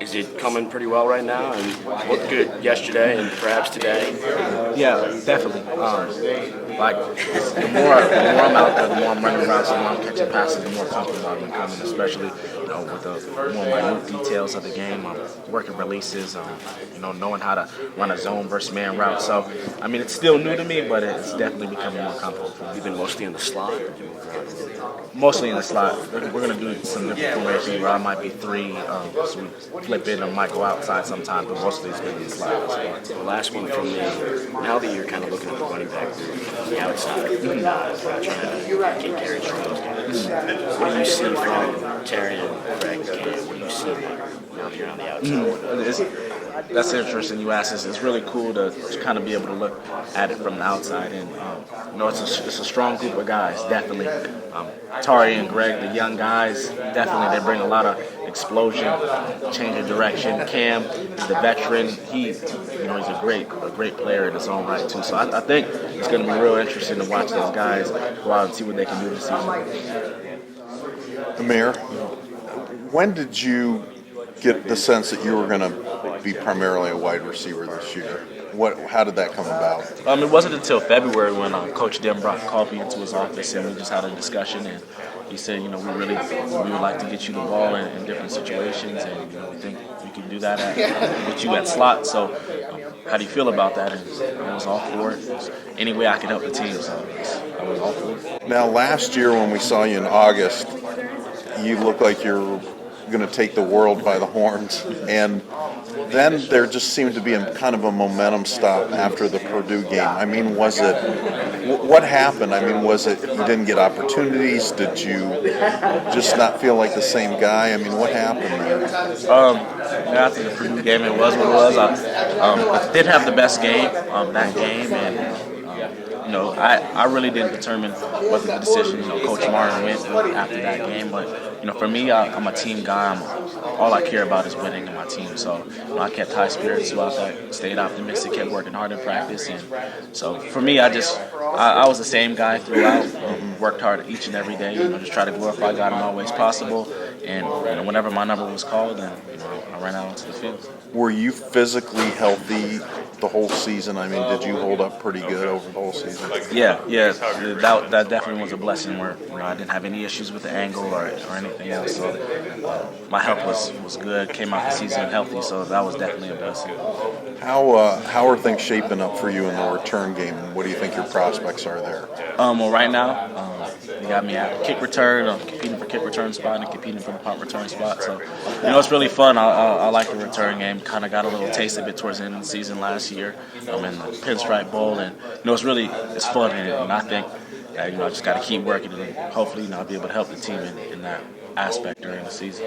Is it coming pretty well right now and looked good yesterday and perhaps today? Yeah, definitely. Like the more I'm out there, the more I'm running routes, the more I'm catching passes, the more comfortable I'm becoming, especially with the more minute details of the game. I'm working releases, knowing how to run a zone versus man route. So, I mean, it's still new to me, but it's definitely becoming more comfortable for me. You've been mostly in the slot? Or have you moved around a little bit? Mostly in the slot. We're going to do some different formations where I might be three, so we flip it and might go outside sometimes, but mostly it's been in the slot. The last one from me. Now that you're kind of looking at the running back group on the outside, trying to get carries from those guys, what do you see from Terry and Greg and Cam? What do you see now that you're on the outside? That's interesting you asked this. It's really cool to kind of be able to look at it from the outside, and it's a strong group of guys, definitely. Tari and Greg, the young guys, definitely they bring a lot of explosion, change of direction. Cam is the veteran. He's a great player in his own right too. So I think it's going to be real interesting to watch those guys go out and see what they can do this season. Amir, when did you get the sense that you were going to be primarily a wide receiver this year? How did that come about? It wasn't until February when Coach Denbrock called me into his office and we just had a discussion, and he said, we would like to get you the ball in different situations, and we think we can do that with you at slot. So how do you feel about that? And I was all for it. Any way I could help the team, so I was all for it. Now, last year when we saw you in August, you looked like you're going to take the world by the horns, and then there just seemed to be kind of a momentum stop after the Purdue game. I mean, what happened? I mean, was it you didn't get opportunities? Did you just not feel like the same guy? I mean, what happened there? After the Purdue game, it was what it was. I did have the best game that game, and I really didn't determine what the decision Coach Martin went with after that game. But for me, I'm a team guy. All I care about is winning in my team. So I kept high spirits throughout that, stayed optimistic, kept working hard in practice, and so for me, I was the same guy throughout. Worked hard each and every day. Just try to glorify God in all ways possible. And whenever my number was called, then I ran out onto the field. Were you physically healthy the whole season? I mean, did you hold up pretty good over the whole season? Yeah. That definitely was a blessing where I didn't have any issues with the ankle or anything else. So my health was good. Came out the season healthy, so that was definitely a blessing. How are things shaping up for you in the return game? What do you think your prospects are there? Well, right now, they got me at kick return. I'm competing for kick return spot and competing for the punt return spot. So, it's really fun. I like the return game. Kind of got a little taste of it towards the end of the season last year. In the Pinstripe Bowl, and it's fun, and I think that I just got to keep working, and hopefully I'll be able to help the team in that aspect during the season.